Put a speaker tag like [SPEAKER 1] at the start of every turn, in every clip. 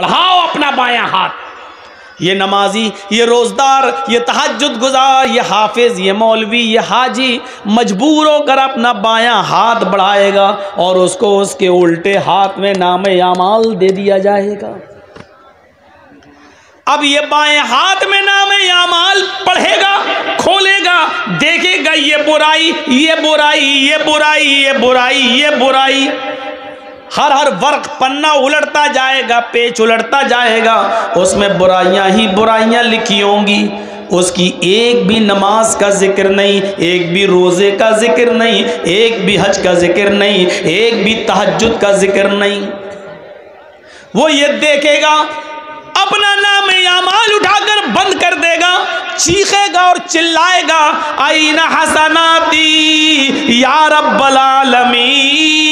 [SPEAKER 1] बढ़ाओ अपना बायां हाथ। ये नमाजी, ये रोज़दार, ये तहज्जुद गुजार, ये हाफिज़, ये मौलवी, ये हाजी मजबूर होकर अपना बायां हाथ बढ़ाएगा और उसको उसके उल्टे हाथ में नामे आमाल दे दिया जाएगा। अब ये बाएं हाथ में नामे आमाल पढ़ेगा, खोलेगा, देखेगा ये बुराई, ये बुराई, ये बुराई, ये बुराई, ये बुराई, हर वर्क पन्ना उलटता जाएगा, पेज उलटता जाएगा, उसमें बुराइयां ही बुराइयां लिखी होंगी। उसकी एक भी नमाज का जिक्र नहीं, एक भी रोज़े का जिक्र नहीं, एक भी हज का जिक्र नहीं, एक भी तहज्जुद का जिक्र नहीं। वो ये देखेगा, अपना नाम आमाल उठाकर बंद कर देगा, चीखेगा और चिल्लाएगा, आईना हसनाती या रब्बल आलमीन,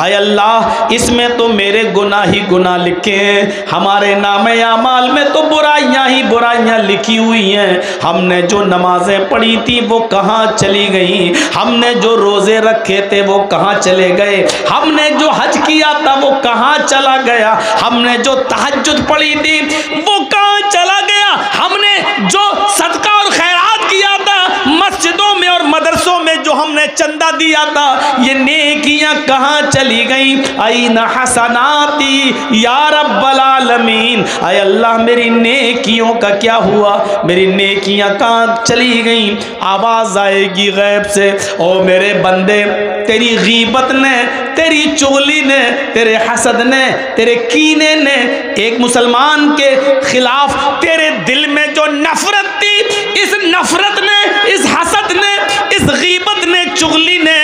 [SPEAKER 1] आय अल्लाह इसमें तो मेरे गुनाह ही गुनाह लिखे हैं, हमारे नाम आमाल में तो बुराइयां ही बुराइयां लिखी हुई हैं। हमने जो नमाजें पढ़ी थी वो कहाँ चली गई, हमने जो रोज़े रखे थे वो कहाँ चले गए, हमने जो हज किया था वो कहाँ चला गया, हमने जो तहज्जुद पढ़ी थी वो कहाँ चला गया, हमने जो सदका और खैरात किया था मस्जिदों में और मदरसों में जो हमने चंदा दिया था, ये नेकियां कहाँ चली गई। आईना हसनाती या रब्बल आलमीन, आय अल्लाह मेरी नेकियों का क्या हुआ, मेरी नेकियां कहाँ चली गई। आवाज़ आएगी गैब से, ओ मेरे बंदे तेरी गीबत ने, तेरी चुगली ने, तेरे हसद ने, तेरे कीने ने, एक मुसलमान के खिलाफ तेरे दिल में जो नफरत थी, इस नफरत ने, इस हसद ने, इस गीबत ने, चुगली ने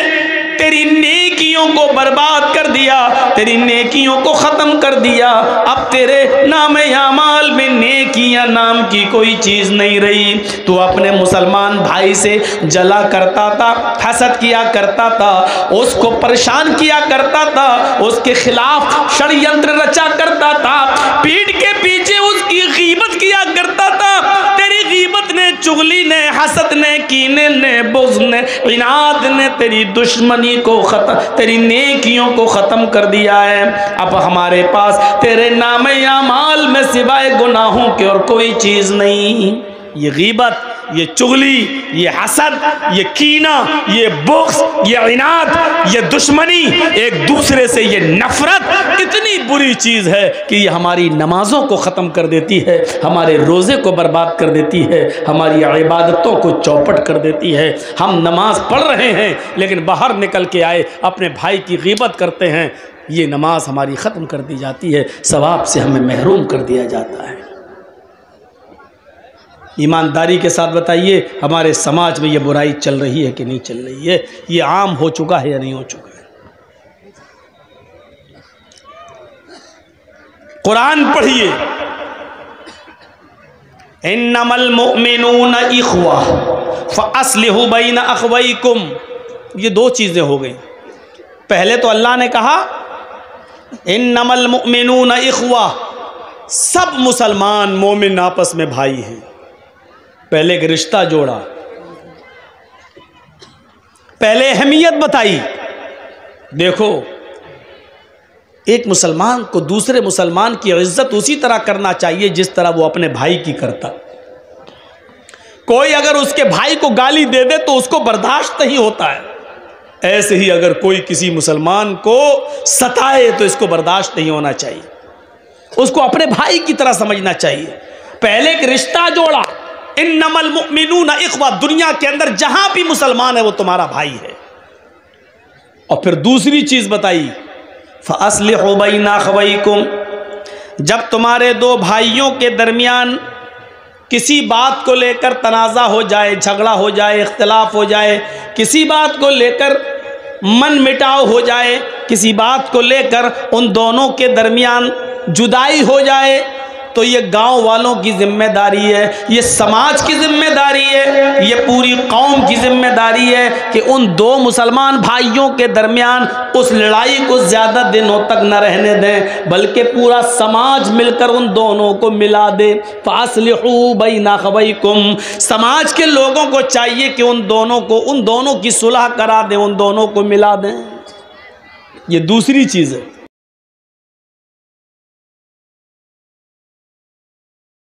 [SPEAKER 1] तेरी नेकियों को बर्बाद कर दिया, तेरी नेकियों को ख़त्म कर दिया। अब तेरे नाम आमाल में नेकियां नाम की कोई चीज़ नहीं रही। तू अपने मुसलमान भाई से जला करता था, हसद किया करता था, उसको परेशान किया करता था, उसके खिलाफ षड्यंत्र रचा करता था, पीठ के पीछे उसकी गीबत किया करता था। तेरी गीबत ने, चुगली ने, हसद ने, कीने ने, बुग़्ज़ ने, इनाद ने तेरी दुश्मनी को खत्म, तेरी नेकियों को ख़त्म कर दिया है। अब हमारे पास तेरे नाम आमाल में सिवाय गुनाहों के और कोई चीज़ नहीं। ये गीबत, ये चुगली, ये हसद, ये कीना, ये बुग़्ज़, ये इनाद, ये दुश्मनी, एक दूसरे से ये नफ़रत इतनी बुरी चीज़ है कि ये हमारी नमाज़ों को ख़त्म कर देती है, हमारे रोज़े को बर्बाद कर देती है, हमारी इबादतों को चौपट कर देती है। हम नमाज पढ़ रहे हैं लेकिन बाहर निकल के आए अपने भाई की गीबत करते हैं, ये नमाज हमारी ख़त्म कर दी जाती है, सवाब से हमें महरूम कर दिया जाता है। ईमानदारी के साथ बताइए, हमारे समाज में ये बुराई चल रही है कि नहीं चल रही है, ये आम हो चुका है या नहीं हो चुका है। कुरान पढ़िए, इन्नमल मुअमिनूना इख्वा फअस्लिहू बैना अख्वैकुम, ये दो चीज़ें हो गई। पहले तो अल्लाह ने कहा इन्नमल मुअमिनूना इख्वा, सब मुसलमान मोमिन आपस में भाई हैं। पहले एक रिश्ता जोड़ा, पहले अहमियत बताई। देखो, एक मुसलमान को दूसरे मुसलमान की इज्जत उसी तरह करना चाहिए जिस तरह वो अपने भाई की करता। कोई अगर उसके भाई को गाली दे दे तो उसको बर्दाश्त नहीं होता है, ऐसे ही अगर कोई किसी मुसलमान को सताए तो इसको बर्दाश्त नहीं होना चाहिए, उसको अपने भाई की तरह समझना चाहिए। पहले एक रिश्ता जोड़ा, इन्नमल मुअमिनूना इख्वा, दुनिया के अंदर जहां भी मुसलमान है वो तुम्हारा भाई है। और फिर दूसरी चीज बताई, फअस्लिहू बैना अख्वैकुम, जब तुम्हारे दो भाइयों के दरमियान किसी बात को लेकर तनाज़ा हो जाए, झगड़ा हो जाए, इख्तिलाफ हो जाए, किसी बात को लेकर मन मिटाव हो जाए, किसी बात को लेकर उन दोनों के दरमियान जुदाई हो जाए, तो ये गांव वालों की जिम्मेदारी है, ये समाज की जिम्मेदारी है, ये पूरी कौम की जिम्मेदारी है कि उन दो मुसलमान भाइयों के दरमियान उस लड़ाई को ज़्यादा दिनों तक न रहने दें, बल्कि पूरा समाज मिलकर उन दोनों को मिला दे। फास्लिहू बैना अख्वैकुम, समाज के लोगों को चाहिए कि उन दोनों की सुलह करा दें, उन दोनों को मिला दें। ये दूसरी चीज़ है।